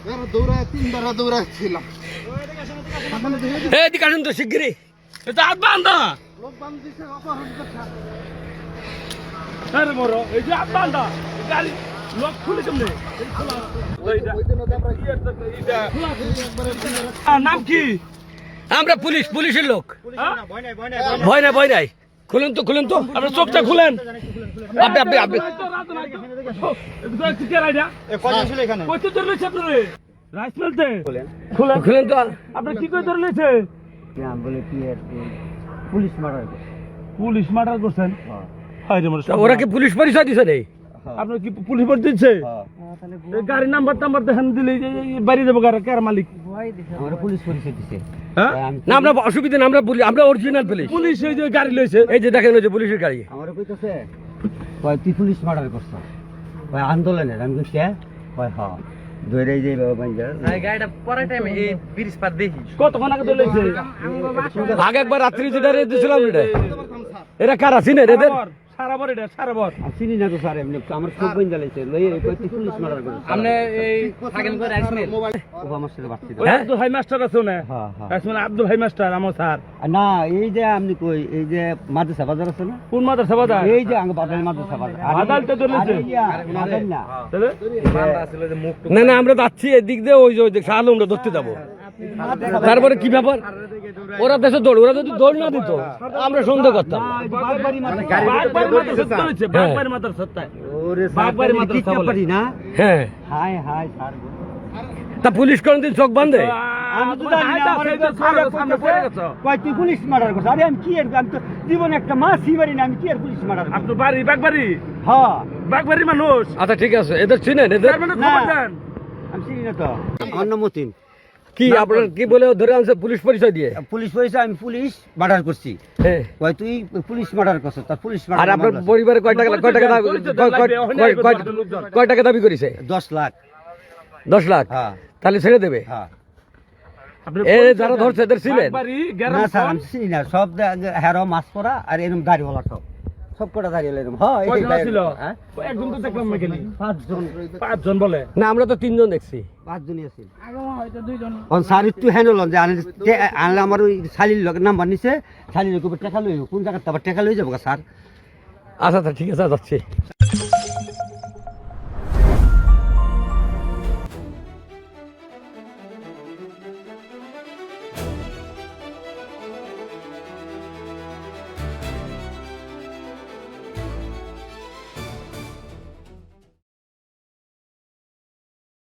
তিনবার দৌড়াচ্ছিলাম। এদিকে আসুন তো শিগগিরই। এটা হাত বান্ধা। লোক বান্ধিছে অপহরণ করছে। আরে মরো, এই যে হাত বান্ধা। গাড়ি লক খুলে কেমনে? নাম কি? আমরা পুলিশ, পুলিশের লোক। ভয় নাই। খুলেন তো আপনার চোখটা খুলেন। আপনি খুলেন তো। আপনি কি করে ধরে লেছে? পুলিশ মার্ডার করছেন। ওরা কি পুলিশ পরিচয় দিছে নেই? আপনার কি পুলিশ পরিচয় দিচ্ছে? গাড়ির নাম্বার দেখেন দিলে বাড়ি যাবো কার মালিক? পুলিশ পরিচয় দিছে। না আমরা অসুবিধা না, আমরা অরিজিনাল পুলিশ। পুলিশ এই যে গাড়ি লইছে, এই যে দেখেন ওই যে পুলিশের গাড়ি। আমার কইতাছে কয় তুই পুলিশ মার্ডার করছ, কয় আন্দোলনের। আমি কইছি কয় হ্যাঁ ধরে যে বাঞ্জার গাড়িটা পরের টাইমে এই ব্রিজ পার দেখি কতক্ষণ আগে তো লইছে? আগে একবার রাত্রি যেটা রে দিছিলাম এরা কারা চিনেন এদের? সারাবর এটা সারাবর চিনি না তো স্যার। এমনি আমার খুব বইন জ্বালাইছে লই কয় তুই পুলিশ মার্ডার করছ। আপনি এই থাকেন করে রাইসমিল ও আমার সাথে বাচ্চা আব্দুল ভাই মাস্টার আছে না? হ্যাঁ হ্যাঁ। আসলে আব্দুল ভাই মাস্টার আমার স্যার। না এই যে আপনি কই এই যে মাদ্রাসা বাজার আছে না? কোন মাদ্রাসা বাজার? এই যে আঙ্গ বাজার মাদ্রাসা বাজার। বাদালটা তো লইছে। বাদাল না। তাহলে মালটা ছিল যে মুখ না আমরা যাচ্ছি এদিক দিয়ে, ওই যে শাহ আমরা ধরতে যাবো। তারপরে কি ব্যাপার? ওরা দেশে দৌড়, ওরা যদি দৌড় না দিত আমরা সন্দেহ করতাম। হ্যাঁ হাই হাই স্যার তা পুলিশ কোনদিন চোখ বাঁধে? আমি তো জানি না। কয় তুই পুলিশ মার্ডার করছ। আরে আমি কি এর, আমি তো জীবনে একটা মাছই বাড়ি না, আমি কি আর পুলিশ মার্ডার করব? আপনার বাড়ি বাগবাড়ি? হ্যাঁ বাগবাড়ি মানুষ। আচ্ছা ঠিক আছে, এদের চিনেন? এদের আমি চিনি না তো। আমার নাম মতিন। কি আপনার কি বলে ধরে আনছে পুলিশ পরিচয় দিয়ে? পুলিশ পরিচয়, আমি পুলিশ মার্ডার করছি। হ্যাঁ। কয় তুই পুলিশ মার্ডার করছ, তার পুলিশ আর মার্ডার। আপনার পরিবারে কয় টাকা দাবি করেছে? 10 লাখ। 10 লাখ? হ্যাঁ তাহলে ছেড়ে দেবে? হ্যাঁ। এ যারা ধরছে এদের ছিলেন? না স্যার আমি চিনি না। সব হেরো মাছ পরা আর এরকম দাড়িওয়ালা সব কটা দাঁড়িয়ে এরকম। হ্যাঁ একজন তো দেখলাম মেকানিক। 5 জন বলে না, আমরা তো 3 জন দেখছি। 5 জনই আছে। স্যার একটু হ্যান্ডল যে আনলে আমার ওই শালির লোকের নাম্বার নিছে, শালির লোক টাকা লইব কোন জায়গাতে আবার টাকা লই যাবো স্যার। আচ্ছা ঠিক আছে যাচ্ছি।